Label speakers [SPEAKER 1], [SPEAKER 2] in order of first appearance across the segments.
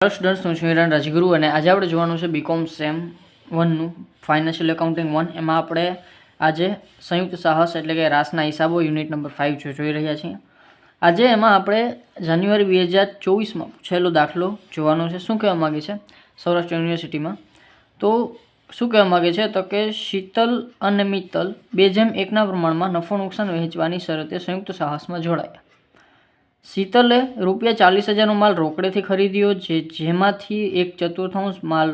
[SPEAKER 1] Students હું છું હિરણ રાજગુરુ અને આજે આપણે જોવાનું છે બીકોમ સેમ 1નું ફાઇનાન્શિયલ એકાઉન્ટિંગ 1 એમાં આપણે આજે સંયુક્ત સાહસ એટલે કે રાસના હિસાબો યુનિટ નંબર 5 જોઈ રહ્યા છીએ। આજે એમાં આપણે જાન્યુઆરી 2024માં પૂછેલો દાખલો જોવાનો છે। શું કહેવા માગે છે સૌરાષ્ટ્ર યુનિવર્સિટીમાં? તો શું કહેવા માગે છે તો કે શીતલ અને મિત્તલ 2:1ના પ્રમાણમાં નફો નુકસાન વહેંચવાની શરતે સંયુક્ત સાહસમાં જોડાયા। શીતલે ₹40,000નો માલ રોકડેથી ખરીદ્યો જેમાંથી 1/4 માલ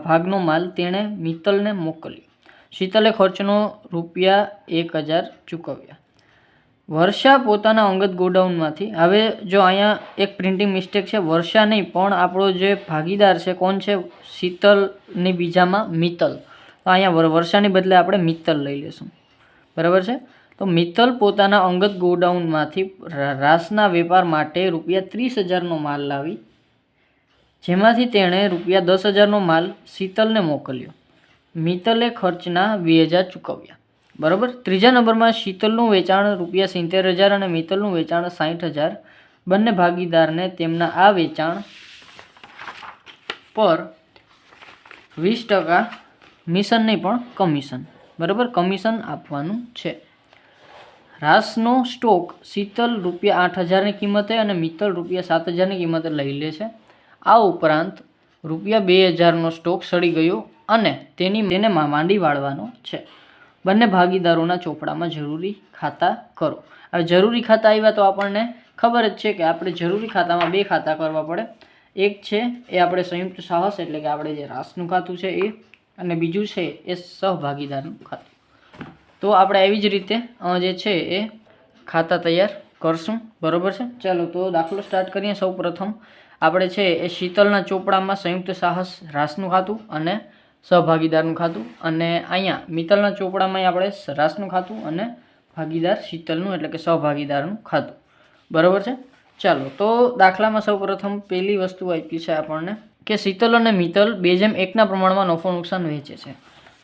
[SPEAKER 1] ભાગનો માલ તેણે મિત્તલને મોકલ્યો। શીતલે ખર્ચનો ₹1,000 ચૂકવ્યા। વર્ષા પોતાના અંગત ગોડાઉનમાંથી, હવે જો અહીંયા એક પ્રિન્ટિંગ મિસ્ટેક છે, વર્ષા નહીં પણ આપણો જે ભાગીદાર છે કોણ છે? શીતલની બીજામાં મિત્તલ, તો અહીંયા વર્ષાની બદલે આપણે મિત્તલ લઈ લઈશું, બરાબર છે। તો મિત્તલ પોતાના અંગત ગોડાઉનમાંથી રાસના વેપાર માટે ₹30,000નો માલ લાવી જેમાંથી તેણે ₹10,000નો માલ શીતલને મોકલ્યો। મિત્તલે ખર્ચના 2,000 ચૂકવ્યા, બરાબર। ત્રીજા નંબરમાં શીતલનું વેચાણ ₹70,000 અને મિત્તલનું વેચાણ 60,000। બંને ભાગીદારને તેમના આ વેચાણ પર 20% મિશન નહીં પણ કમિશન, બરાબર, કમિશન આપવાનું છે। રાસનો સ્ટોક શીતલ ₹8,000ની કિંમતે અને મિત્તલ ₹7,000ની કિંમતે લઈ લે છે। આ ઉપરાંત ₹2,000નો સ્ટોક સડી ગયો અને તેને માંડી વાળવાનો છે। બંને ભાગીદારોના ચોપડામાં જરૂરી ખાતા કરો। હવે જરૂરી ખાતા આવ્યા તો આપણને ખબર જ છે કે આપણે જરૂરી ખાતામાં 2 ખાતા કરવા પડે। એક છે એ આપણે સંયુક્ત સાહસ એટલે કે આપણે જે રાસનું ખાતું છે એ, અને બીજું છે એ સહભાગીદારનું ખાતું। તો આપણે એવી જ રીતે જે છે એ ખાતા તૈયાર કરશું, બરાબર છે। ચાલો તો દાખલો સ્ટાર્ટ કરીએ। સૌ પ્રથમ આપણે છે એ શીતલના ચોપડામાં સંયુક્ત સાહસ રાસનું ખાતું અને સહભાગીદારનું ખાતું, અને અહીંયા મિત્તલના ચોપડામાં આપણે રાસનું ખાતું અને ભાગીદાર શીતલનું એટલે કે સહભાગીદારનું ખાતું, બરાબર છે। ચાલો તો દાખલામાં સૌ પ્રથમ પહેલી વસ્તુ આપી છે આપણને કે શીતલ અને મિત્તલ 2:1ના પ્રમાણમાં નફો નુકસાન વહેંચે છે।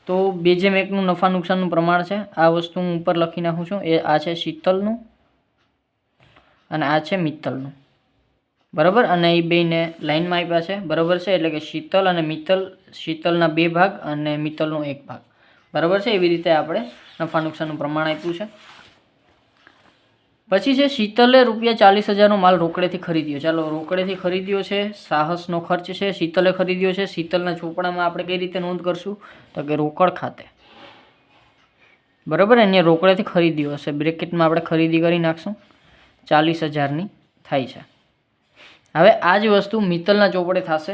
[SPEAKER 1] તો 2:1નું નફા નુકસાનનું પ્રમાણ છે, આ વસ્તુ હું ઉપર લખી નાખું છું। એ આ છે શીતલનું અને આ છે મિત્તલનું, બરાબર, અને એ બેને લાઇનમાં આપ્યા છે, બરાબર છે। એટલે કે શીતલ અને મિત્તલ, શીતલના 2 ભાગ અને મિત્તલનો 1 ભાગ, બરાબર છે। એવી રીતે આપણે નફા નુકસાનનું પ્રમાણ આપ્યું છે। પછી છે શીતલે ₹40,000નો માલ રોકડેથી ખરીદ્યો। ચાલો, રોકડેથી ખરીદ્યો છે, સાહસનો ખર્ચ છે, શીતલે ખરીદ્યો છે। શીતલના ચોપડામાં આપણે કઈ રીતે નોંધ કરશું તો કે રોકડ ખાતે, બરાબર। અહીંયા રોકડેથી ખરીદ્યો હશે, બ્રેકેટમાં આપણે ખરીદી કરી નાખશું, 40,000ની થાય છે। હવે આ જ વસ્તુ મિત્તલના ચોપડે થશે,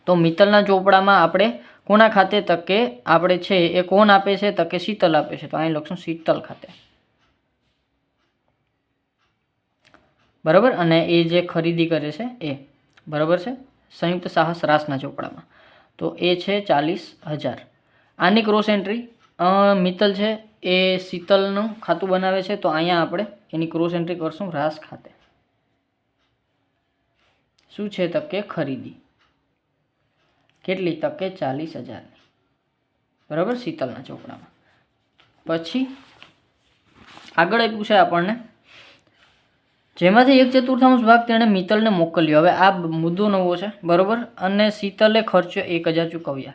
[SPEAKER 1] તો મિત્તલના ચોપડામાં આપણે કોના ખાતે તો કે આપણે છે એ કોણ આપે છે તો કે શીતલ આપે છે, તો અહીં લખશું શીતલ ખાતે, બરાબર। અને એ જે ખરીદી કરે છે એ, બરાબર છે, સંયુક્ત સાહસ રાસના ચોપડામાં, તો એ છે 40,000। આની ક્રોસ એન્ટ્રી મિત્તલ છે એ શીતલનું ખાતું બનાવે છે, તો અહીંયા આપણે એની ક્રોસ એન્ટ્રી કરશું રાસ ખાતે। શું છે તો કે ખરીદી કેટલી તો કે 40,000ની, બરાબર, શીતલના ચોપડામાં। પછી આગળ આપ્યું છે આપણને જેમાંથી 1/4 ભાગ તેણે મિત્તલને મોકલ્યો। હવે આ મુદ્દો નવો છે, બરાબર, અને શીતલે ખર્ચ 1,000 ચૂકવ્યા।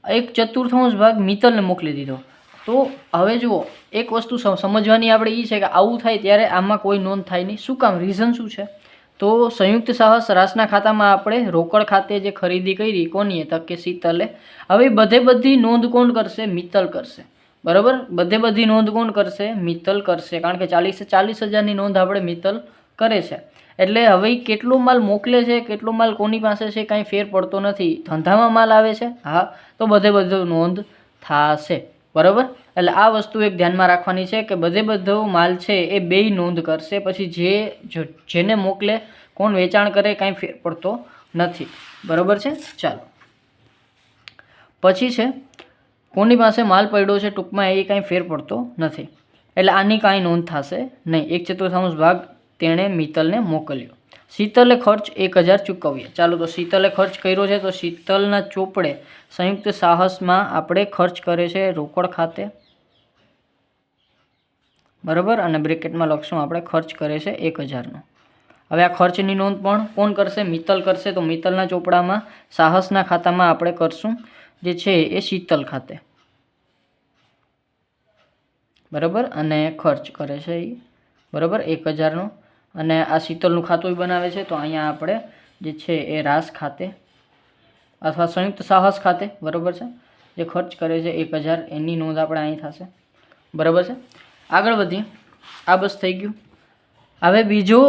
[SPEAKER 1] 1/4 ભાગ મિત્તલને મોકલી દીધો। તો હવે જુઓ, એક વસ્તુ સમજવાની આપણે એ છે કે આવું થાય ત્યારે આમાં કોઈ નોંધ થાય નહીં। શું કામ? રીઝન શું છે? તો સંયુક્ત સાહસ રાસના ખાતામાં આપણે રોકડ ખાતે જે ખરીદી કરી કોનીએ તો કે શીતલે। હવે બધી નોંધ કોણ કરશે? મિત્તલ કરશે, બરાબર। બધી નોંધ કોણ કરશે? મિત્તલ કરશે, કારણ કે 40,000ની નોંધ આપણે મિત્તલ કરે છે। એટલે હવે કેટલો માલ મોકલે છે, કેટલો માલ કોની પાસે છે, કાંઈ ફેર પડતો નથી। ધંધામાં માલ આવે છે, હા, તો બધો નોંધ થશે, બરાબર। એટલે આ વસ્તુ એક ધ્યાનમાં રાખવાની છે કે બધો માલ છે એ 2 નોંધ કરશે, પછી જેને મોકલે કોણ વેચાણ કરે કાંઈ ફેર પડતો નથી, બરાબર છે। ચાલો પછી છે કોની પાસે માલ પડ્યો છે, ટૂંકમાં એ કાંઈ ફેર પડતો નથી, એટલે આની કાંઈ નોંધ થશે નહીં। 1/4 ભાગ તેણે મિત્તલને મોકલ્યો। શીતલે ખર્ચ 1,000 ચૂકવ્યા। ચાલો તો શીતલે ખર્ચ કર્યો છે, તો શીતલના ચોપડે સંયુક્ત સાહસમાં આપણે ખર્ચ કરે છે રોકડ ખાતે, બરાબર, અને બ્રેકેટમાં લખશું આપણે ખર્ચ કરે છે 1,000નો। હવે આ ખર્ચની નોંધ પણ કોણ કરશે? મિત્તલ કરશે. તો મિત્તલના ચોપડામાં સાહસના ખાતામાં આપણે કરશું જે છે એ શીતલ ખાતે, બરાબર. અને ખર્ચ કરે છે એ, બરાબર, 1000નો. અને આ શીતલનું ખાતું બનાવે છે. તો અહીંયા આપણે જે છે એ રાસ ખાતે અથવા સંયુક્ત સાહસ ખાતે, બરાબર છે, જે ખર્ચ કરે છે 1000, એની નોંધ આપણે અહીં થશે, બરાબર છે. આગળ વધીએ. આ બસ થઈ ગયું. હવે બીજો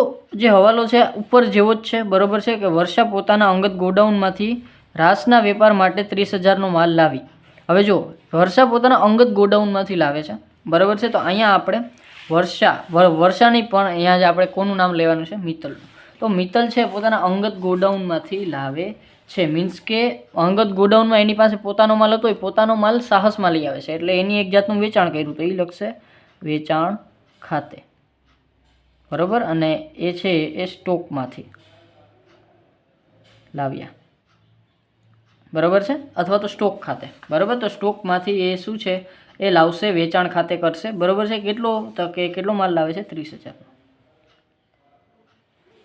[SPEAKER 1] જે હવાલો છે ઉપર જેવો જ છે, બરાબર છે, કે વર્ષા પોતાના અંગત ગોડાઉનમાંથી રાસના વેપાર માટે 30,000નો માલ લાવી. હવે જો વર્ષા પોતાના અંગત ગોડાઉનમાંથી લાવે છે, બરાબર છે. તો અહીંયા આપણે વર્ષાની પણ અહીંયા જ આપણે કોનું નામ લેવાનું છે? મિત્તલનું. તો મિત્તલ છે પોતાના અંગત ગોડાઉનમાંથી લાવે છે, મીન્સ કે અંગત ગોડાઉનમાં એની પાસે પોતાનો માલ હતો, એ પોતાનો માલ સાહસમાં લઈ આવે છે, એટલે એની એક જાતનું વેચાણ કર્યું. તો એ લખશે વેચાણ ખાતે, બરાબર. અને એ છે એ સ્ટોકમાંથી લાવ્યા, બરાબર છે, અથવા તો સ્ટોક ખાતે, બરાબર. તો સ્ટોકમાંથી એ શું છે એ લાવશે, વેચાણ ખાતે કરશે, બરાબર છે. કેટલો? તો કે કેટલો માલ લાવે છે? 30,000,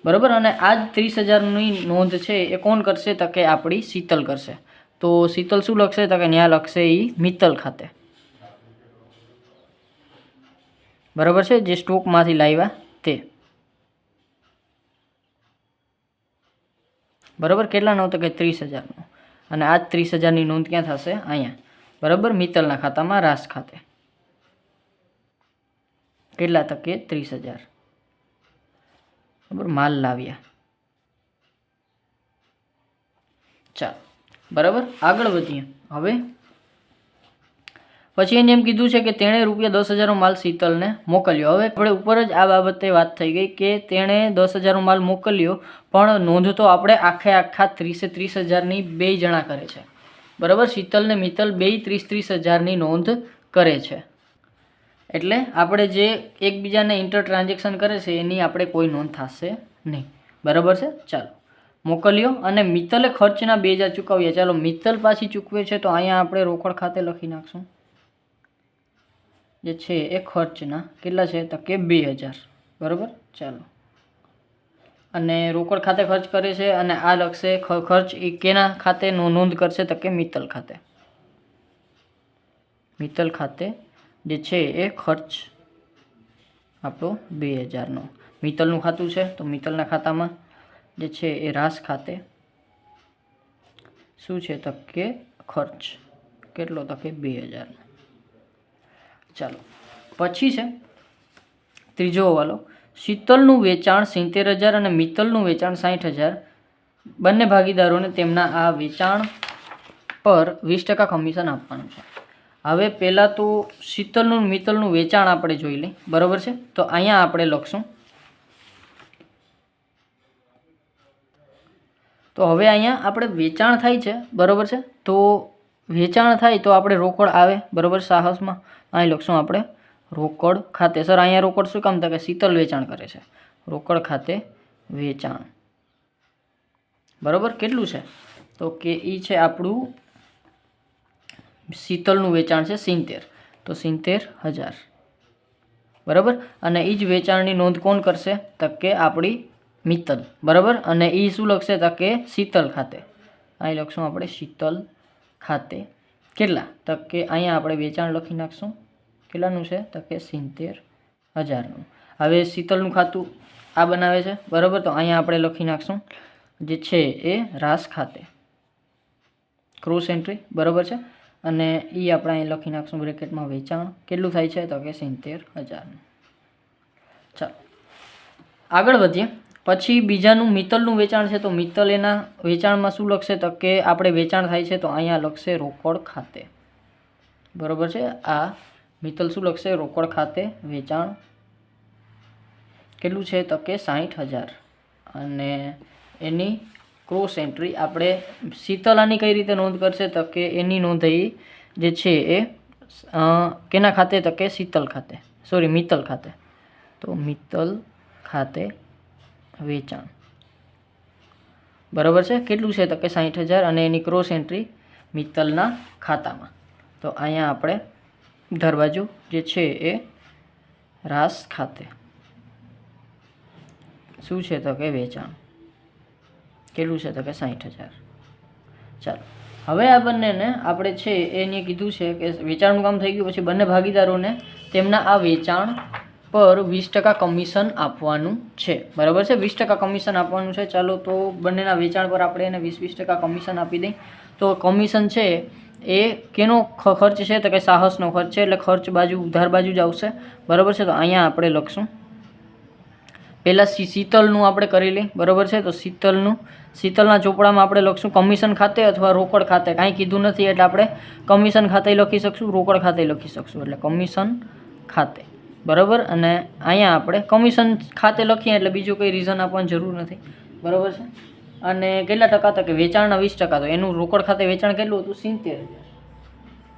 [SPEAKER 1] બરાબર. અને આ જ 30,000ની નોંધ છે એ કોણ કરશે? તો કે આપણી શીતલ કરશે. તો શીતલ શું લખશે? તો કે ત્યાં લખશે એ મિત્તલ ખાતે, બરાબર છે, જે સ્ટોકમાંથી લાવ્યા તે, બરાબર. કેટલાનો? તો કે 30,000નો. અને આ જ 30,000ની નોંધ ક્યાં થશે? અહીંયા, બરાબર, મિત્તલના ખાતામાં રાસ ખાતે. કેટલા? તો કે 30,000, બરાબર, માલ લાવ્યા. ચાલો, બરાબર. આગળ વધીએ. હવે પછી એને એમ કીધું છે કે તેણે ₹10,000નો માલ શીતલને મોકલ્યો. હવે આપણે ઉપર જ આ બાબતે વાત થઈ ગઈ કે તેણે 10,000નો માલ મોકલ્યો, પણ નોંધ તો આપણે આખા 30,000ની બે જણા કરે છે, બરાબર. શીતલ ને મિત્તલ બે 30,000ની નોંધ કરે છે. એટલે આપણે જે એકબીજાને ઇન્ટર ટ્રાન્ઝેક્શન કરે છે એની આપણે કોઈ નોંધ થશે નહીં, બરાબર છે. ચાલો, મોકલ્યો. અને મિત્તલે ખર્ચના 2,000 ચૂકવ્યા. ચાલો, મિત્તલ પાછી ચૂકવે છે, તો અહીંયા આપણે રોકડ ખાતે લખી નાખશું જે છે એ ખર્ચના કેટલા છે? તો કે 2,000, બરાબર. ચાલો, અને રોકડ ખાતે ખર્ચ કરે છે, અને આ લખશે ખર્ચ એ કેના ખાતે નોંધ કરશે? તો કે મિત્તલ ખાતે. મિત્તલ ખાતે જે છે એ ખર્ચ આપણો 2,000નો. મિત્તલનું ખાતું છે, તો મિત્તલના ખાતામાં જે છે એ રાસ ખાતે શું છે? તો કે ખર્ચ કેટલો? તો કે 2,000નો. ચાલો, પછી છે ત્રીજો હવાલો. શીતલનું વેચાણ 70,000 અને મિત્તલનું વેચાણ 60,000. બંને ભાગીદારોને તેમના આ વેચાણ પર 20% કમિશન આપવાનું છે. હવે પહેલાં તો શીતલનું મિત્તલનું વેચાણ આપણે જોઈ લઈએ, બરાબર છે. તો અહીંયા આપણે લખશું. તો હવે અહીંયા આપણે વેચાણ થાય છે, બરાબર છે. તો વેચાણ થાય તો આપણે રોકડ આવે, બરાબર, સાહસમાં. અહીં લખશું આપણે રોકડ ખાતે. સર અહીંયા રોકડ શું કામ? થાય કે શીતલ વેચાણ કરે છે, રોકડ ખાતે વેચાણ, બરાબર. કેટલું છે? તો કે એ છે આપણું શીતલનું વેચાણ છે 70, તો 70,000, બરાબર. અને એ જ વેચાણની નોંધ કોણ કરશે? તો કે આપણી મિત્તલ, બરાબર. અને એ શું લખશે? તો કે શીતલ ખાતે. અહીં લખશું આપણે શીતલ ખાતે. કેટલા? તો કે અહીંયા આપણે વેચાણ લખી નાખશું. કેટલાનું છે? તો કે 70,000નું. હવે શીતલનું ખાતું આ બનાવે છે, બરાબર. તો અહીંયા આપણે લખી નાખશું જે છે એ રાસ ખાતે, ક્રોસ એન્ટ્રી, બરાબર છે. અને એ આપણે અહીં લખી નાખશું બ્રેકેટમાં વેચાણ. કેટલું થાય છે? તો કે 70,000નું. ચાલો, આગળ વધીએ. પછી બીજાનું મિત્તલનું વેચાણ છે. તો મિત્તલ એના વેચાણમાં શું લખશે? તો કે આપણે વેચાણ થાય છે, તો અહીંયા લખશે રોકડ ખાતે, બરાબર છે. આ મિત્તલ શું લખશે? રોકડ ખાતે વેચાણ. કેટલું છે? તો કે 60,000. અને એની ક્રોસ એન્ટ્રી આપણે શીતલ આની કઈ રીતે નોંધ કરશે? તો કે એની નોંધ જે છે એ કેના ખાતે? તો કે શીતલ ખાતે, સોરી, મિત્તલ ખાતે. તો મિત્તલ ખાતે વેચાણ, બરાબર છે. કેટલું છે? તો કે 60,000. અને એની ક્રોસ એન્ટ્રી મિત્તલના ખાતામાં. તો અહીંયા આપણે દરવાજો જે છે એ રાસ ખાતે શું છે તો કે વેચાણ. કેટલું છે તો કે 60,000. ચાલો હવે આ બંનેને આપણે છે એને કીધું છે કે વેચાણનું કામ થઈ ગયું, પછી બંને ભાગીદારોને તેમના આ વેચાણ પર 20% કમિશન આપવાનું છે. બરાબર છે, 20% કમિશન આપવાનું છે. ચાલો તો બંનેના વેચાણ પર આપણે એને 20% કમિશન આપી દઈએ. તો કમિશન છે એ કેનો ખર્ચ છે તો કે સાહસનો ખર્ચ છે, એટલે ખર્ચ બાજુ ઉધાર બાજુ જ આવશે. બરાબર છે, તો અહીંયા આપણે લખશું પહેલાં શીતલનું આપણે કરી લઈએ. બરાબર છે, તો શીતલના ચોપડામાં આપણે લખશું કમિશન ખાતે અથવા રોકડ ખાતે. કાંઈ કીધું નથી એટલે આપણે કમિશન ખાતે લખી શકશું, રોકડ ખાતે લખી શકશું, એટલે કમિશન ખાતે. બરાબર, અને અહીંયા આપણે કમિશન ખાતે લખીએ એટલે બીજું કંઈ રીઝન આપવાની જરૂર નથી. બરાબર છે, અને કેટલા ટકા તો કે વેચાણના 20%. તો એનું રોકડ ખાતે વેચાણ કેટલું હતું? 70,000.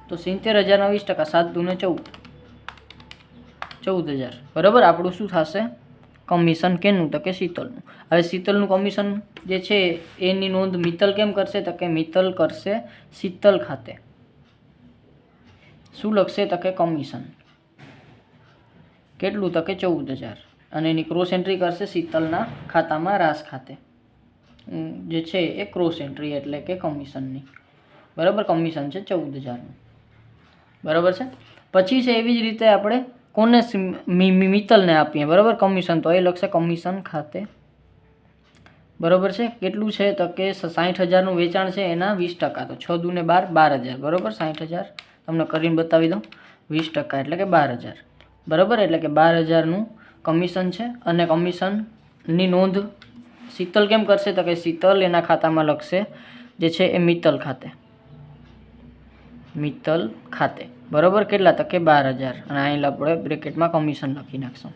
[SPEAKER 1] તો 70,000ના 20%, 7 દૂને 14,000. બરાબર, આપણું શું થશે? કમિશન કેનું તો કે શીતલનું. હવે શીતલનું કમિશન જે છે એની નોંધ મિત્તલ કેમ કરશે તો કે મિત્તલ કરશે શીતલ ખાતે. શું લખશે તો કે કમિશન કેટલું તો કે 14,000, અને એની ક્રોસ એન્ટ્રી કરશે શીતલના ખાતામાં રાસ ખાતે. જે છે એ ક્રોસ એન્ટ્રી એટલે કે કમિશનની. બરાબર, કમિશન છે 14,000નું. બરાબર છે, પછી છે એવી જ રીતે આપણે કોને મિત્તલને આપીએ. બરાબર, કમિશન તો એ લખશે કમિશન ખાતે. બરાબર છે, કેટલું છે તો કે 60,000નું વેચાણ છે એના 20%. તો 6 દૂને 12, 12,000. બરાબર, 60,000 તમને કરીને બતાવી દઉં. 20% એટલે કે 12,000. બરાબર, એટલે કે 12,000નું કમિશન છે, અને કમિશનની નોંધ શીતલ કેમ કરશે તો કે શીતલ એના ખાતામાં લખશે જે છે એ મિત્તલ ખાતે. મિત્તલ ખાતે. બરાબર, કેટલા તો કે 12,000, અને અહીં આપણે બ્રેકેટમાં કમિશન લખી નાખશું.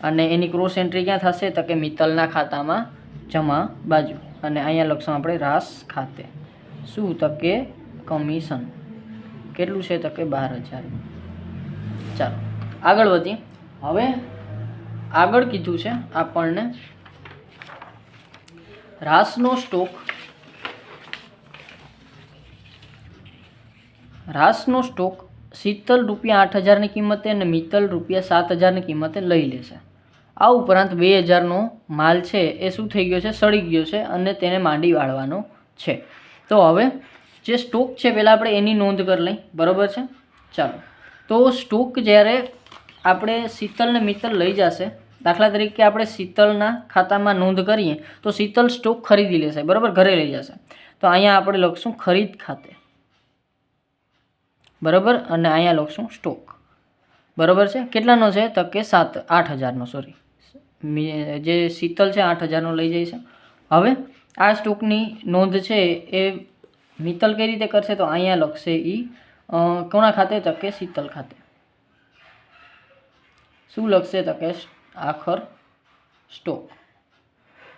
[SPEAKER 1] અને એની ક્રોસ એન્ટ્રી ક્યાં થશે તો કે મિત્તલના ખાતામાં જમા બાજુ, અને અહીંયા લખશું આપણે રાસ ખાતે. શું તો કે કમિશન કેટલું છે તો કે 12,000. ચાલો આગળ વધીએ. હવે આગળ કીધું છે આપણને રાસનો સ્ટોક શીતલ ₹8,000ની કિંમતે અને મિત્તલ ₹7,000ની કિંમતે લઈ લેશે. આ ઉપરાંત 2,000નો માલ છે એ શું થઈ ગયો છે? સડી ગયો છે, અને તેને માંડી વાળવાનો છે. તો હવે જે સ્ટોક છે પહેલાં આપણે એની નોંધ કરી લઈ. બરાબર છે, ચાલો તો સ્ટોક જ્યારે આપણે શીતલ ને મિત્તલ લઈ જશે, દાખલા તરીકે આપણે શીતલના ખાતામાં નોંધ કરીએ તો શીતલ સ્ટોક ખરીદી લેશે. બરાબર, ઘરે લઈ જશે. તો અહીંયા આપણે લખશું ખરીદ ખાતે. બરાબર, અને અહીંયા લખશું સ્ટોક. બરાબર છે, કેટલાનો છે તો કે 8,000નો. સોરી, જે શીતલ છે 8,000નો લઈ જાય છે. હવે આ સ્ટોકની નોંધ છે એ મિત્તલ કઈ રીતે કરશે તો અહીંયા લખશે કોના ખાતે તો કે શીતલ ખાતે. શું લખશે તો કે આખર સ્ટોક.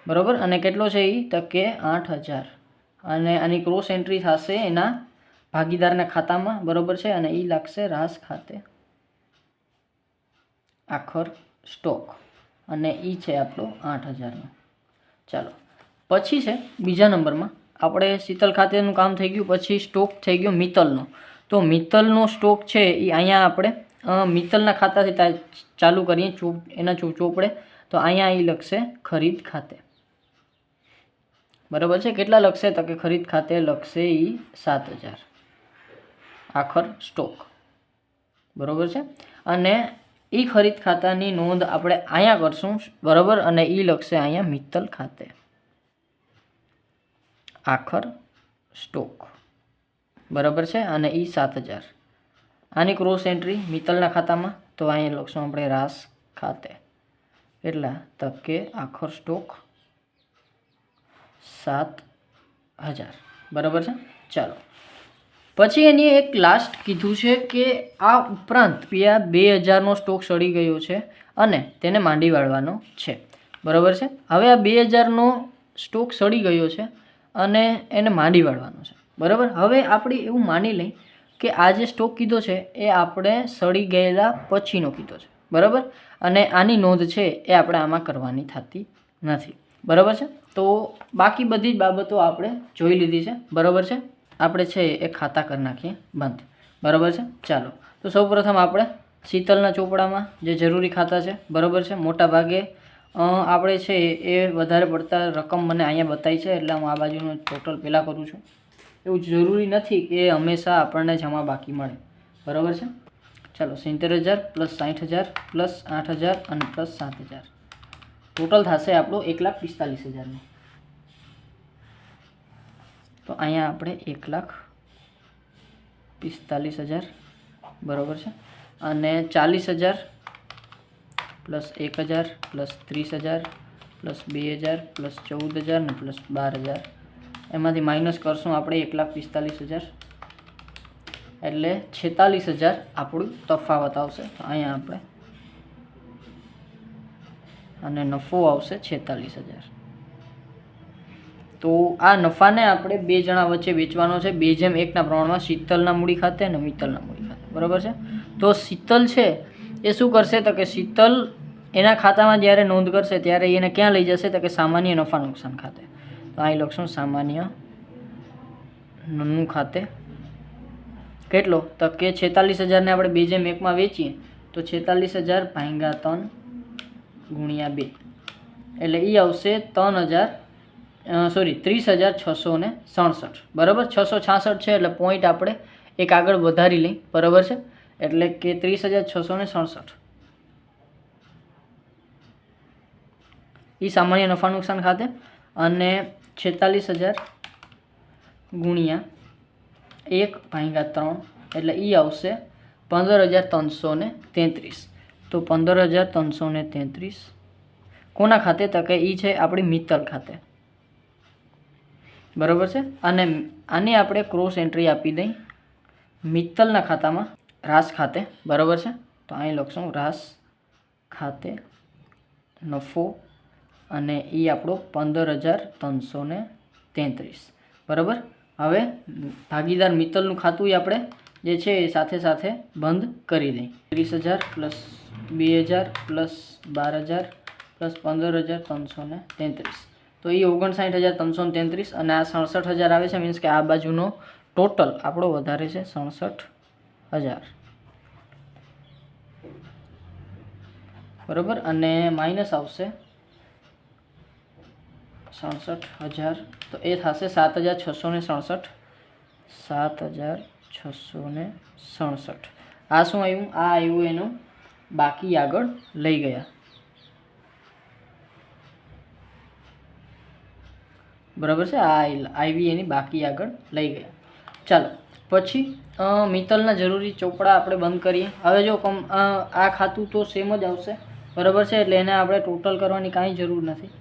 [SPEAKER 1] બરાબર, અને કેટલો છે તો કે 8,000, અને આની ક્રોસ એન્ટ્રી થશે એના ભાગીદારના ખાતામાં. બરાબર છે, અને લાગશે રાસ ખાતે આખર સ્ટોક, અને છે આપણો 8,000નો. ચાલો પછી છે બીજા નંબરમાં આપણે શીતલ ખાતેનું કામ થઈ ગયું. પછી સ્ટોક થઈ ગયો મિત્તલનો. તો મિત્તલનો સ્ટોક છે એ અહીંયા આપણે મિત્તલના ખાતાથી ચાલુ કરીએ એના ચોપડે. તો અહીંયા લખશે ખરીદ ખાતે. બરાબર છે, કેટલા લખશે તો કે ખરીદ ખાતે લખશે 7,000 આખર સ્ટોક. બરાબર છે, અને ખરીદ ખાતાની નોંધ આપણે અહીંયા કરશું. બરાબર, અને લખશે અહીંયા મિત્તલ ખાતે આખર સ્ટોક. બરાબર છે, અને 7,000. આની ક્રોસ એન્ટ્રી મિત્તલના ખાતામાં, તો અહીંયા લખશું આપણે રાસ ખાતે. કેટલા તો કે આખર સ્ટોક 7,000. બરાબર છે, ચાલો પછી એની એક લાસ્ટ કીધું છે કે આ ઉપરાંત 2,000નો સ્ટોક સડી ગયો છે અને તેને માંડી વાળવાનો છે. બરાબર છે, હવે આ 2,000નો સ્ટોક સડી ગયો છે અને એને માંડી વાળવાનો છે. બરાબર, હવે આપણે એવું માની લઈ કે આ જે સ્ટોક કીધો છે એ આપણે સડી ગયેલા પછીનો કીધો છે. બરાબર, અને આની નોંધ છે એ આપણે આમાં કરવાની થતી નથી. બરાબર છે, તો બાકી બધી જ બાબતો આપણે જોઈ લીધી છે. બરાબર છે, આપણે છે એ ખાતા કરી નાખીએ બંધ. બરાબર છે, ચાલો તો સૌપ્રથમ આપણે શીતલના ચોપડામાં જે જરૂરી ખાતા છે. બરાબર છે, મોટા ભાગે આપણે છે એ વધારે પડતા રકમ મને અહીંયા બતાવી છે એટલે હું આ બાજુનું ટોટલ પહેલાં કરું છું. એવું જરૂરી નથી કે હંમેશા આપણને જમા બાકી મળે, બરાબર છે. ચાલો 70,000 પ્લસ 60,000 પ્લસ 8,000 અને પ્લસ 7,000 ટોટલ થશે આપણું 1,45,000. તો અહીંયા આપણે 1,45,000 બરાબર છે. અને 40,000 પ્લસ 1,000 પ્લસ 30,000 પ્લસ 2,000 પ્લસ 14,000 ને પ્લસ 12,000 એમાંથી માઇનસ કરશું આપણે 1,45,000 એટલે 46,000 આપણું તફાવત આવશે. તો અહીંયા આપણે અને નફો આવશે 46,000. તો આ નફાને આપણે બે જણા વચ્ચે વેચવાનો છે 2:1 પ્રમાણમાં, શીતલના મૂડી ખાતે અને મિત્તલના મૂડી ખાતે, બરાબર છે. તો શીતલ છે એ શું કરશે તો કે શીતલ એના ખાતામાં જ્યારે નોંધ કરશે ત્યારે એને ક્યાં લઈ જશે તો કે સામાન્ય નફા નુકસાન ખાતે. તો અહીં લખશું સામાન્ય નનું ખાતે. કેટલો તો કે 46,000ને આપણે 2:1 વેચીએ તો 46,000 ભાગ્યા 3 ગુણ્યા 2 એટલે એ આવશે 30,667, બરાબર. 666 છે એટલે પોઈન્ટ આપણે એક આગળ વધારી લઈ, બરાબર છે. એટલે કે 30,667 એ સામાન્ય નફા નુકસાન ખાતે અને 46,000 ગુણ્યા 1/3 એટલે એ આવશે 15,333. તો 15,333 કોના ખાતે તો કે એ છે આપણી મિત્તલ ખાતે, બરાબર છે. અને આને આપણે ક્રોસ એન્ટ્રી આપી દઈ મિત્તલના ખાતામાં રાસ ખાતે, બરાબર છે. તો અહીં લખશું રાસ ખાતે નફો અને એ આપણો 15,333, બરાબર. હવે ભાગીદાર મિત્તલનું ખાતું આપણે જે છે એ સાથે સાથે બંધ કરી દઈ. 30,000 પ્લસ 2,000 પ્લસ 12,000 પ્લસ 15,333 તો એ 59,333 અને આ 67,000 આવે છે. મીન્સ કે આ બાજુનો ટોટલ આપણો વધારે છે 67,000, બરાબર. અને માઇનસ આવશે 67,000 તો એ થશે 7,667. 7,667 આ શું આવ્યું? આ આવ્યું એનું બાકી આગળ લઈ ગયા, બરાબર છે. આ આવી એની બાકી આગળ લઈ ગયા. ચાલો પછી મિત્તલના જરૂરી ચોપડા આપણે બંધ કરીએ. હવે જો આ ખાતું તો સેમ જ આવશે, બરાબર છે. એટલે એને આપણે ટોટલ કરવાની કાંઈ જરૂર નથી.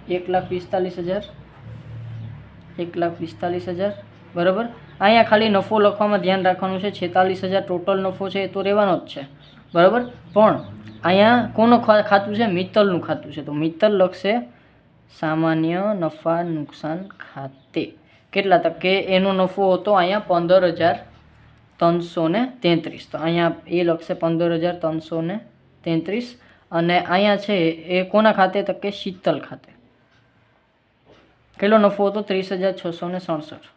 [SPEAKER 1] 1,45,000 બરાબર. અહીંયા ખાલી નફો લખવામાં ધ્યાન રાખવાનું છે. 46,000 ટોટલ નફો છે એ તો રહેવાનો જ છે, બરાબર. પણ અહીંયા કોનું ખાતું છે? મિત્તલનું ખાતું છે. તો મિત્તલ લખશે સામાન્ય નફા નુકસાન ખાતે. કેટલા તક કે એનો નફો હતો અહીંયા 15,333. તો અહીંયા એ લખશે 15,333 અને અહીંયા છે એ કોના ખાતે તક કે શીતલ ખાતે. કેટલો નફો હતો? 30,667.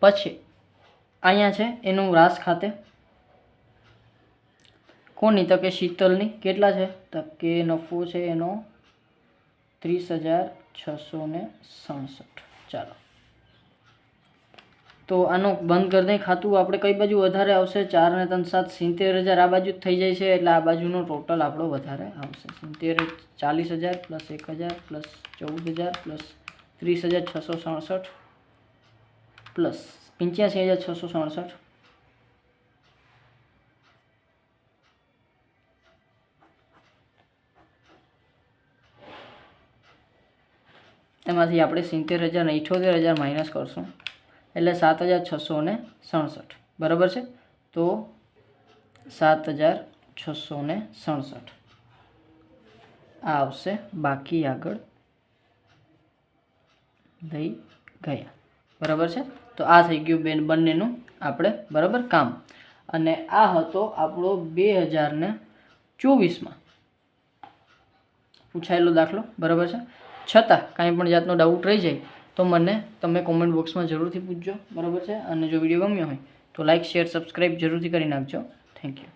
[SPEAKER 1] પછી અહીંયા છે એનું રાસ ખાતે કોની તો કે શીતલની. કેટલા છે તો કે નફો છે એનો 30,667. ચાલો તો આનો બંધ કરી દઈએ ખાતું. આપણે કઈ બાજુ વધારે આવશે? 4 ને 3 7 70,000 આ બાજુ જ થઈ જાય છે એટલે આ બાજુનો ટોટલ આપણો વધારે આવશે. 40,000 પ્લસ 1,000 પ્લસ 14,000 પ્લસ 30,667 પ્લસ 85,667 એમાંથી આપણે 70,000 અને 78,000 માઇનસ કરશું એટલે 7,667, બરાબર છે. તો 7,667 આ આવશે બાકી આગળ લઈ ગયા, બરાબર છે. તો આ થઈ ગયું બંનેનું આપણે બરાબર કામ. અને આ હતો આપણો 2024માં પૂછાયેલો દાખલો, બરાબર છે. છતાં કાંઈ પણ જાતનો ડાઉટ રહી જાય તો મને તમે કોમેન્ટ બોક્સમાં જરૂરથી પૂછજો, બરાબર છે. અને જો વિડીયો ગમ્યો હોય તો લાઇક શેર સબસ્ક્રાઈબ જરૂરથી કરી નાખજો. Thank you.